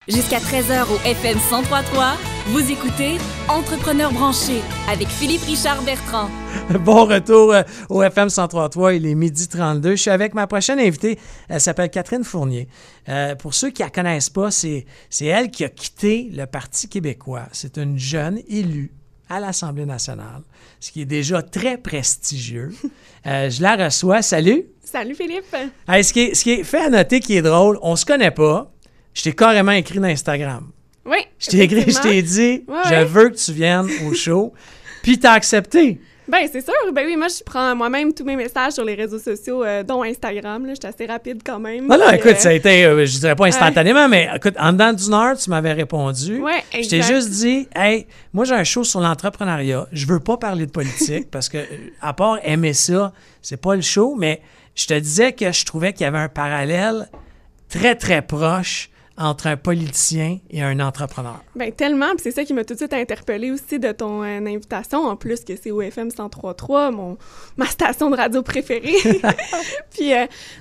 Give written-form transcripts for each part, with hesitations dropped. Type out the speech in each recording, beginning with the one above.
Jusqu'à 13h au FM 103.3, vous écoutez Entrepreneurs branchés avec Philippe Richard Bertrand. Bon retour au FM 103.3, il est 12h32. Je suis avec ma prochaine invitée, elle s'appelle Catherine Fournier. Pour ceux qui ne la connaissent pas, c'est elle qui a quitté le Parti québécois. C'est une jeune élue à l'Assemblée nationale, ce qui est déjà très prestigieux. Je la reçois. Salut! Salut Philippe! Ce qui est fait à noter qui est drôle, on se connaît pas. Je t'ai carrément écrit dans Instagram. Oui. Je t'ai dit, je veux que tu viennes au show. Puis t'as accepté. Ben c'est sûr. Ben oui, moi je prends moi-même tous mes messages sur les réseaux sociaux, dont Instagram. J'étais assez rapide quand même. Non, écoute, ça a été, je dirais pas instantanément, mais écoute, en dedans d'une heure, tu m'avais répondu. Oui, exact. Je t'ai juste dit, hey, moi j'ai un show sur l'entrepreneuriat. Je veux pas parler de politique parce que, à part aimer ça, c'est pas le show, mais je te disais que je trouvais qu'il y avait un parallèle très, très proche entre un politicien et un entrepreneur. Bien, tellement. Puis c'est ça qui m'a tout de suite interpellée aussi de ton invitation. En plus que c'est au FM 103.3, ma station de radio préférée. Puis,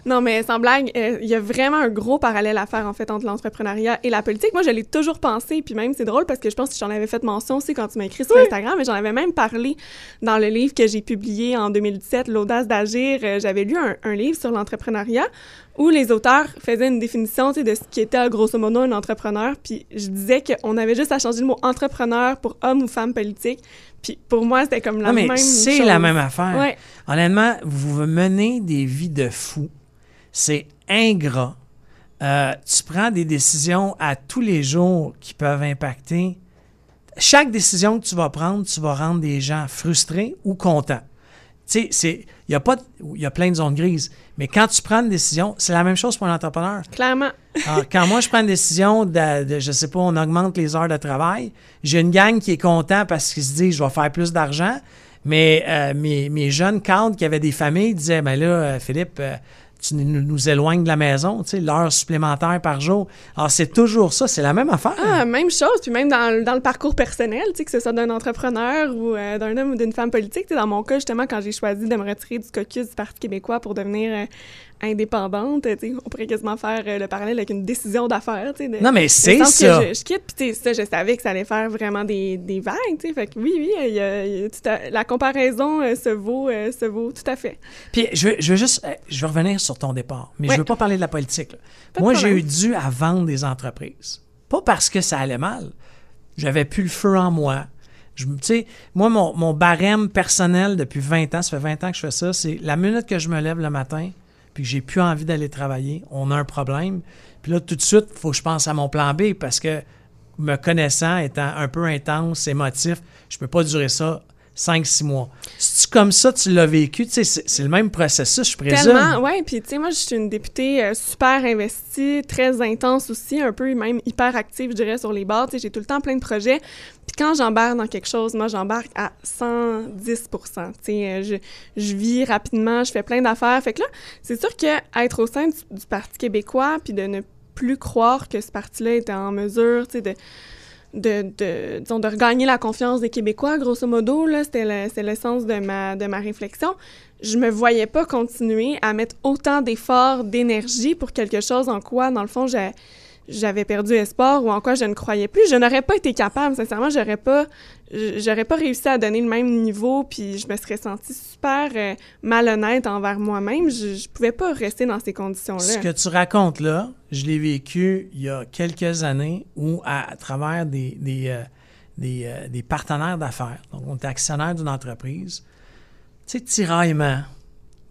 non, mais sans blague, il y a vraiment un gros parallèle à faire, en fait, entre l'entrepreneuriat et la politique. Moi, je l'ai toujours pensé. Puis même, c'est drôle parce que je pense que j'en avais fait mention aussi quand tu m'as écrit sur Instagram. Mais j'en avais même parlé dans le livre que j'ai publié en 2017, L'audace d'agir. J'avais lu un livre sur l'entrepreneuriat où les auteurs faisaient une définition de ce qui était grosso modo un entrepreneur. Puis je disais qu'on avait juste à changer le mot entrepreneur pour homme ou femme politique. Puis pour moi, c'était comme la même chose. C'est la même affaire. Ouais. Honnêtement, vous menez des vies de fous. C'est ingrat. Tu prends des décisions à tous les jours qui peuvent impacter. Chaque décision que tu vas prendre, tu vas rendre des gens frustrés ou contents. Tu sais, il y a plein de zones grises, mais quand tu prends une décision, c'est la même chose pour un entrepreneur. Clairement. Alors, quand moi, je prends une décision de je sais pas, on augmente les heures de travail, j'ai une gang qui est content parce qu'ils se disent, je vais faire plus d'argent, mais mes jeunes cadres qui avaient des familles disaient, ben là, Philippe, tu nous éloignes de la maison, tu sais, l'heure supplémentaire par jour. Alors, c'est toujours ça, c'est la même affaire. Ah, même chose. Puis même dans le parcours personnel, tu sais, que ce soit d'un entrepreneur ou d'un homme ou d'une femme politique. Tu sais, dans mon cas, justement, quand j'ai choisi de me retirer du caucus du Parti québécois pour devenir indépendante, tu sais, on pourrait quasiment faire le parallèle avec une décision d'affaires, tu sais. Non, mais c'est ça. Que je quitte, puis tu sais, ça, je savais que ça allait faire vraiment des vagues, tu sais. Fait que oui, la comparaison se vaut tout à fait. Puis je veux revenir sur ton départ, mais je veux pas parler de la politique, là. Pas Moi, de j'ai problème. eu dû à vendre des entreprises. Pas parce que ça allait mal. J'avais plus le feu en moi. Tu sais, moi, mon barème personnel depuis 20 ans, ça fait 20 ans que je fais ça, c'est la minute que je me lève le matin puis que j'ai plus envie d'aller travailler, on a un problème. Puis là, tout de suite, il faut que je pense à mon plan B parce que me connaissant, étant un peu intense, émotif, je peux pas durer ça 5-6 mois. Si tu comme ça, tu l'as vécu, tu sais, c'est le même processus, je présume. Tellement, oui. Puis, tu sais, moi, je suis une députée super investie, très intense aussi, un peu même hyper active, je dirais, sur les bords. Tu sais, j'ai tout le temps plein de projets. Puis quand j'embarque dans quelque chose, moi, j'embarque à 110 %. Tu sais, je vis rapidement, je fais plein d'affaires. Fait que là, c'est sûr qu'être au sein du Parti québécois, puis de ne plus croire que ce parti-là était en mesure, tu sais, disons, de regagner la confiance des Québécois, grosso modo, là, c'est l'essence de ma réflexion. Je me voyais pas continuer à mettre autant d'efforts, d'énergie pour quelque chose en quoi, dans le fond, j'avais perdu espoir ou en quoi je ne croyais plus. Je n'aurais pas été capable, sincèrement, j'aurais pas réussi à donner le même niveau, puis je me serais sentie super malhonnête envers moi-même. Je pouvais pas rester dans ces conditions-là. Ce que tu racontes là, je l'ai vécu il y a quelques années où, à travers des partenaires d'affaires, donc on était actionnaire d'une entreprise, tu sais, tiraillement.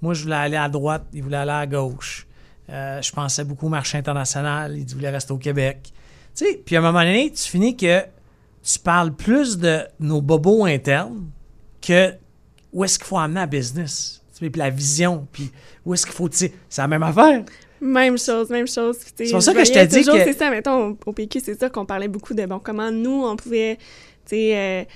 Moi, je voulais aller à droite, il voulait aller à gauche. Je pensais beaucoup au marché international, il voulait rester au Québec. Tu sais, puis à un moment donné, tu finis que tu parles plus de nos bobos internes que où est-ce qu'il faut amener la business, tu sais, puis la vision, puis où est-ce qu'il faut, tu sais, c'est la même affaire. Même chose. C'est pour ça que je t'ai dit que... C'est ça, mettons, au PQ, c'est ça qu'on parlait beaucoup de, comment nous, on pouvait, tu sais...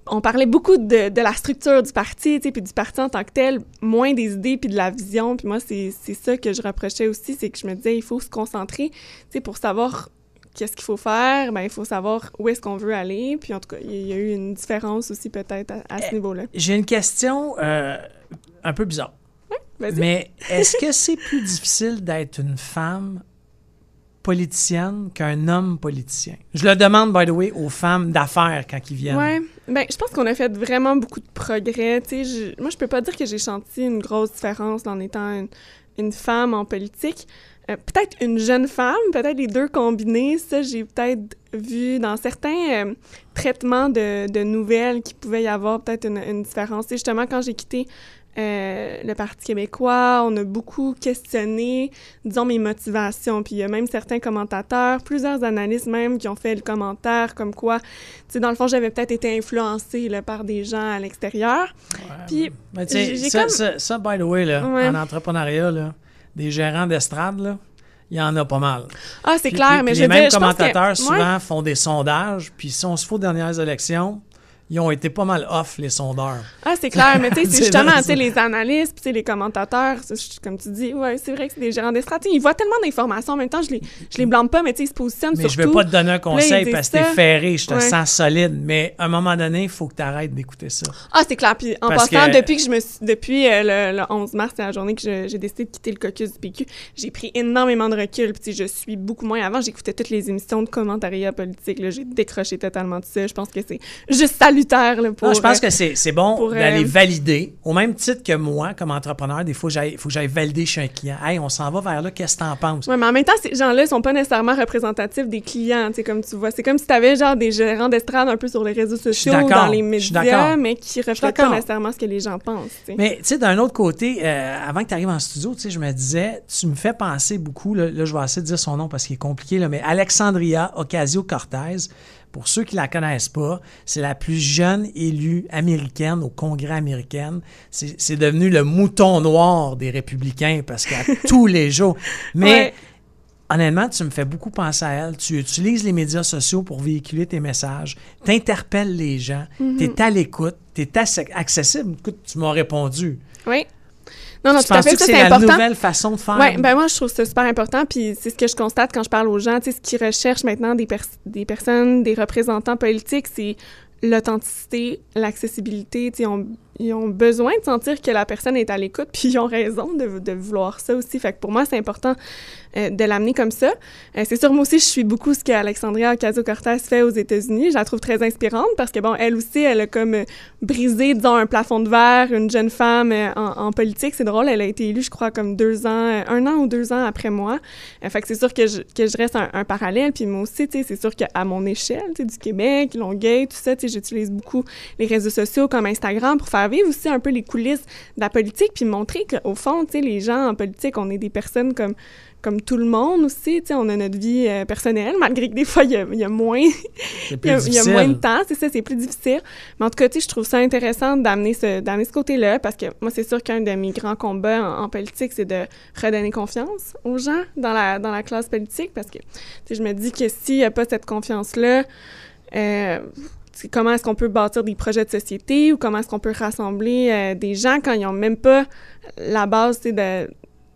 on parlait beaucoup de la structure du parti, tu sais, puis du parti en tant que tel, moins des idées puis de la vision. Puis moi, c'est ça que je reprochais aussi, c'est que je me disais, il faut se concentrer, tu sais, pour savoir qu'est-ce qu'il faut faire, ben il faut savoir où est-ce qu'on veut aller. Puis en tout cas, il y a eu une différence aussi peut-être à ce niveau-là. J'ai une question un peu bizarre. Oui, vas-y. Mais est-ce que c'est plus difficile d'être une femme politicienne qu'un homme politicien? Je le demande, by the way, aux femmes d'affaires quand ils viennent. Oui, bien, je pense qu'on a fait vraiment beaucoup de progrès. Moi, je peux pas dire que j'ai senti une grosse différence en étant une femme en politique. Peut-être une jeune femme, peut-être les deux combinés, ça, j'ai peut-être vu dans certains traitements de nouvelles qu'il pouvait y avoir peut-être une différence. T'sais, justement, quand j'ai quitté le Parti québécois, on a beaucoup questionné, disons, mes motivations. Puis il y a même certains commentateurs, plusieurs analystes même, qui ont fait le commentaire comme quoi, tu sais, dans le fond, j'avais peut-être été influencée là, par des gens à l'extérieur. Puis mais ça, by the way, là, en entrepreneuriat, là, des gérants d'estrade, là, il y en a pas mal. Ah, c'est clair, mais je veux dire, les mêmes commentateurs souvent font des sondages, puis si on se fout aux dernières élections, ils ont été pas mal off, les sondeurs. Ah, c'est clair, mais tu sais, c'est justement, tu sais, les analystes, puis les commentateurs, comme tu dis, ouais, c'est vrai que c'est des gérants d'estrade. Ils voient tellement d'informations en même temps, je les blâme pas, mais tu sais, ils se positionnent surtout. Mais je veux pas te donner un conseil parce que t'es ferré, je te sens solide, mais à un moment donné, il faut que tu arrêtes d'écouter ça. Ah, c'est clair, puis en passant, depuis le 11 mars, c'est la journée que j'ai décidé de quitter le caucus du PQ, j'ai pris énormément de recul, puis je suis beaucoup moins. Avant, j'écoutais toutes les émissions de commentariat politique, là, j'ai décroché totalement de ça. Je pense que c'est juste salutaire. Là, pour, je pense que c'est bon d'aller valider. Au même titre que moi, comme entrepreneur, des fois, il faut que j'aille valider chez un client. Hey, on s'en va vers là, qu'est-ce que t'en penses? Oui, mais en même temps, ces gens-là ne sont pas nécessairement représentatifs des clients, comme tu vois. C'est comme si tu avais genre des gérants d'estrade un peu sur les réseaux sociaux ou dans les médias, mais qui ne reflètent pas nécessairement ce que les gens pensent. T'sais. Mais tu sais, d'un autre côté, avant que tu arrives en studio, je me disais, tu me fais penser beaucoup, là, je vais essayer de dire son nom parce qu'il est compliqué, là, mais Alexandria Ocasio-Cortez. Pour ceux qui ne la connaissent pas, c'est la plus jeune élue américaine au Congrès américain. C'est devenu le mouton noir des républicains parce qu'à tous les jours. Mais honnêtement, tu me fais beaucoup penser à elle. Tu utilises les médias sociaux pour véhiculer tes messages, t'interpelles les gens, tu es à l'écoute, tu es accessible. Écoute, tu m'as répondu. Oui. Non, tout à fait, que c'est la nouvelle façon de faire? Oui, ben moi, je trouve ça super important, puis c'est ce que je constate quand je parle aux gens, tu sais, ce qu'ils recherchent maintenant des personnes, des représentants politiques, c'est l'authenticité, l'accessibilité, tu sais, ils ont besoin de sentir que la personne est à l'écoute, puis ils ont raison de vouloir ça aussi. Fait que pour moi, c'est important de l'amener comme ça. C'est sûr, moi aussi, je suis beaucoup ce qu'Alexandria Ocasio-Cortez fait aux États-Unis. Je la trouve très inspirante parce que, bon, elle aussi, elle a comme brisé, disons, un plafond de verre, une jeune femme en politique. C'est drôle, elle a été élue, je crois, comme 1 an ou 2 ans après moi. Fait que c'est sûr que je reste un parallèle. Puis moi aussi, tu sais, c'est sûr qu'à mon échelle, tu sais, du Québec, Longueuil, tout ça, tu sais, j'utilise beaucoup les réseaux sociaux comme Instagram pour faire vivre aussi un peu les coulisses de la politique, puis montrer qu'au fond, tu sais, les gens en politique, on est des personnes comme tout le monde aussi, tu sais, on a notre vie personnelle, malgré que des fois, il y a moins... il y a moins de temps, c'est ça, c'est plus difficile. Mais en tout cas, tu sais, je trouve ça intéressant d'amener ce côté-là, parce que moi, c'est sûr qu'un de mes grands combats en politique, c'est de redonner confiance aux gens dans la classe politique, parce que, tu sais, je me dis que s'il n'y a pas cette confiance-là, comment est-ce qu'on peut bâtir des projets de société ou comment est-ce qu'on peut rassembler des gens quand ils n'ont même pas la base, tu sais,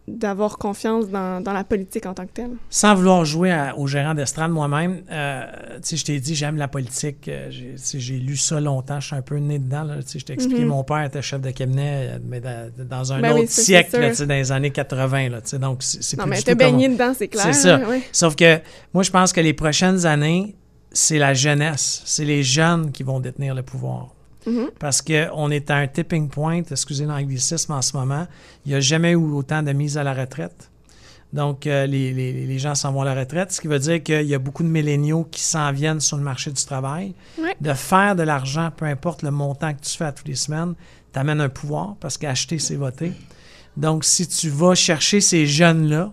d'avoir confiance dans la politique en tant que telle. Sans vouloir jouer au gérant d'estrade moi-même, tu sais, je t'ai dit, j'aime la politique. J'ai lu ça longtemps, je suis un peu né dedans. Tu sais, je t'ai expliqué, mon père était chef de cabinet, mais dans un autre siècle, là, tu sais, dans les années 80. Là, tu sais, donc, c'est non, plus mais du t'es tout baigné dedans, c'est clair. C'est ça. Oui. Sauf que moi, je pense que les prochaines années, c'est la jeunesse, c'est les jeunes qui vont détenir le pouvoir. Parce qu'on est à un tipping point, excusez l'anglicisme en ce moment, il n'y a jamais eu autant de mise à la retraite. Donc, les gens s'en vont à la retraite, ce qui veut dire qu'il y a beaucoup de milléniaux qui s'en viennent sur le marché du travail. Ouais. De faire de l'argent, peu importe le montant que tu fais à toutes les semaines, t'amènes un pouvoir parce qu'acheter, c'est voter. Donc, si tu vas chercher ces jeunes-là,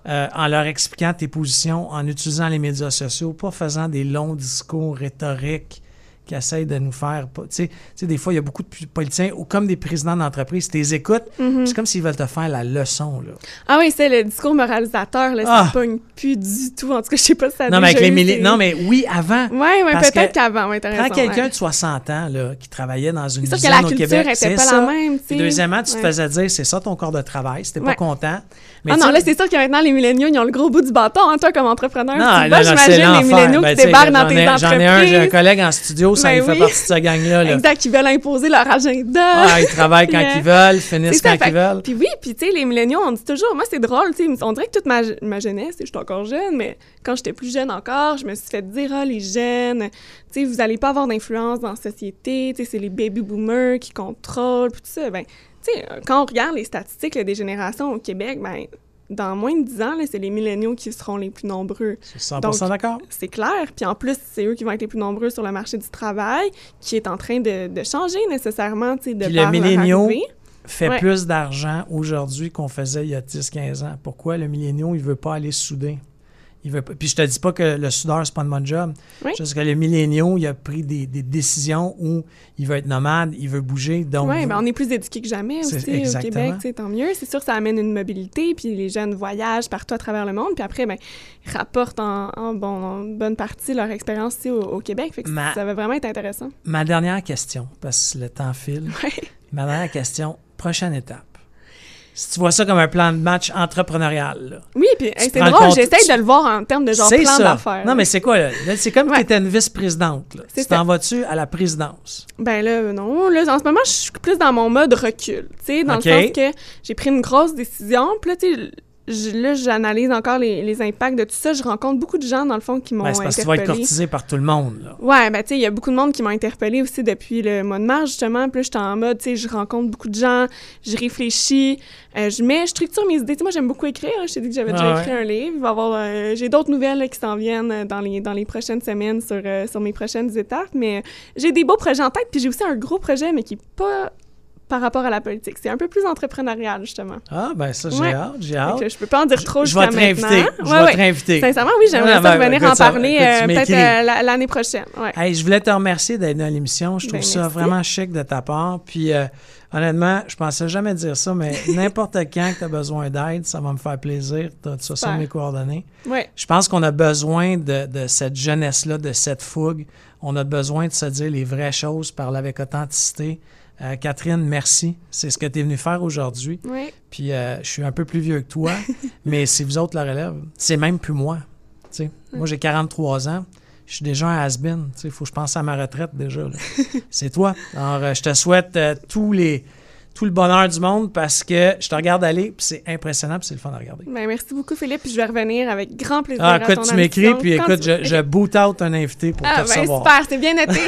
en leur expliquant tes positions, en utilisant les médias sociaux, pas faisant des longs discours rhétoriques qui essayent de nous faire... Tu sais, des fois, il y a beaucoup de politiciens, ou comme des présidents d'entreprise, tu les écoutes, c'est comme s'ils veulent te faire la leçon. Là. Ah oui, c'est le discours moralisateur, là, ça ne pogne plus du tout. En tout cas, je sais pas si ça a non, mais déjà avec non, mais oui, avant. Oui, peut-être qu'avant, oui, t'as raison. Prends quelqu'un de 60 ans là, qui travaillait dans une usine au Québec. C'est sûr que la culture n'était pas la même. Puis deuxièmement, tu te faisais dire, c'est ça ton corps de travail, si t'es pas content. Mais non, là, c'est sûr que maintenant, les milléniaux, ils ont le gros bout du bâton, hein, toi, comme entrepreneur. Non, j'imagine les milléniaux qui débarquent dans tes entreprises. J'ai un collègue en studio, ça Ben il fait oui. partie de cette gang-là. Là. Exact, ils veulent imposer leur agenda. Ah, ils travaillent quand ils veulent, finissent C'est ça, quand ils veulent. Puis oui, puis tu sais, les milléniaux, on dit toujours, moi c'est drôle, tu sais, on dirait que toute ma jeunesse, je suis encore jeune, mais quand j'étais plus jeune encore, je me suis fait dire, les jeunes, tu sais, vous allez pas avoir d'influence dans la société, tu sais, c'est les baby boomers qui contrôlent, puis tout ça. Ben, tu sais, quand on regarde les statistiques là, des générations au Québec, ben, dans moins de 10 ans, là, c'est les milléniaux qui seront les plus nombreux. Je suis 100% d'accord. C'est clair. Puis en plus, c'est eux qui vont être les plus nombreux sur le marché du travail, qui est en train de changer nécessairement, tu sais, de Puis par le leur milléniaux arrivée. fait plus d'argent aujourd'hui qu'on faisait il y a 10-15 ans. Pourquoi le milléniaux, il veut pas aller souder? Il veut pas... Puis je te dis pas que le soudeur, c'est pas de mon job. Oui. Juste que le milléniaux, il a pris des décisions où il veut être nomade, il veut bouger. Donc, Oui, ben on est plus éduqués que jamais aussi au Québec, tu sais, tant mieux. C'est sûr que ça amène une mobilité, puis les jeunes voyagent partout à travers le monde, puis après, ben, ils rapportent en bonne partie leur expérience ici au Québec. Fait que ça va vraiment être intéressant. Ma dernière question, parce que le temps file. Ouais. Ma dernière question, prochaine étape. Si tu vois ça comme un plan de match entrepreneurial, là. Oui, puis c'est prends le drôle, compte- j'essaie de le voir en termes de genre C'est plan ça. d'affaires. Non, mais c'est quoi, là? Là, c'est comme Ouais. tu étais une vice-présidente, là. C'est Tu t'en ça. vas-tu à la présidence? Ben là, non. Là, en ce moment, je suis plus dans mon mode recul, tu sais, dans OK. le sens que j'ai pris une grosse décision, puis là, tu sais, j'analyse encore les impacts de tout ça. Je rencontre beaucoup de gens, dans le fond, qui m'ont Ben, c'est parce que tu vas être interpellée. courtisé par tout le monde, là. Ouais, ben tu sais, il y a beaucoup de monde qui m'ont interpellée aussi depuis le mois de mars, justement. Puis là, j'étais en mode, tu sais, je rencontre beaucoup de gens, je réfléchis, je structure mes idées. Tu sais, moi, j'aime beaucoup écrire. Hein. Je t'ai dit que j'avais déjà écrit un livre. Il va y avoir, j'ai d'autres nouvelles là, qui s'en viennent dans les prochaines semaines sur mes prochaines étapes. Mais j'ai des beaux projets en tête. Puis j'ai aussi un gros projet, mais qui n'est pas par rapport à la politique. C'est un peu plus entrepreneurial, justement. Ah, ben ça, Ouais. j'ai hâte. Fait que je peux pas en dire trop Je vais jusqu'à te maintenant. réinviter. Je vais te réinviter. Sincèrement, oui, j'aimerais Ah, ça ben, revenir écoute, en parler écoute, tu peut-être m'écris. l'année prochaine. Ouais. Hey, je voulais te remercier d'être dans l'émission. Je trouve Ben, ça merci. vraiment chic de ta part. Puis, honnêtement, je pensais jamais dire ça, mais n'importe quand que tu as besoin d'aide, ça va me faire plaisir. Tu as ça sur Super. mes coordonnées. Ouais. Je pense qu'on a besoin de cette jeunesse-là, de cette fougue. On a besoin de se dire les vraies choses, parler avec authenticité. Catherine, merci. C'est ce que tu es venue faire aujourd'hui. Ouais. Puis je suis un peu plus vieux que toi, mais c'est vous autres la relève. C'est même plus moi. Tu sais, moi, j'ai 43 ans. Je suis déjà un has-been. Il faut que je pense à ma retraite déjà. Là. C'est toi. Alors, je te souhaite tout le bonheur du monde parce que je te regarde aller, puis c'est impressionnant, puis c'est le fun à regarder. Ben, merci beaucoup, Philippe. Puis je vais revenir avec grand plaisir. Ah, à écoute, ton tu m'écris, émission. puis Quand écoute, tu veux. je boot out un invité pour te Ah, ben recevoir. super, c'est bien noté.